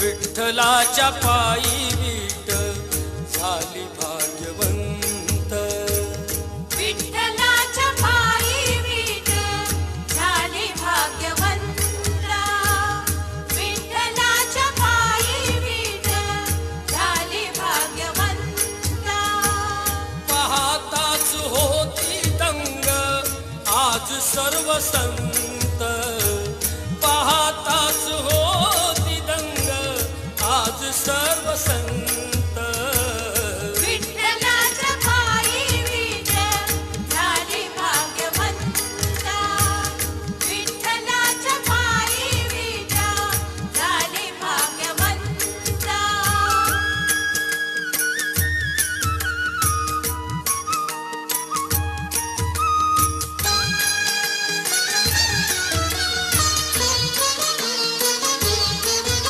विठ्ठलाच्या पायी विठ झाली भाग्यवंत. विठ्ठलाच्या पायी विठ झाली भाग्यवंता. विठ्ठलाच्या पायी विठ झाली भाग्यवंता. पाहताच होती दंग आज सर्व संत. पाहताच होती दंग आज सर्व संत.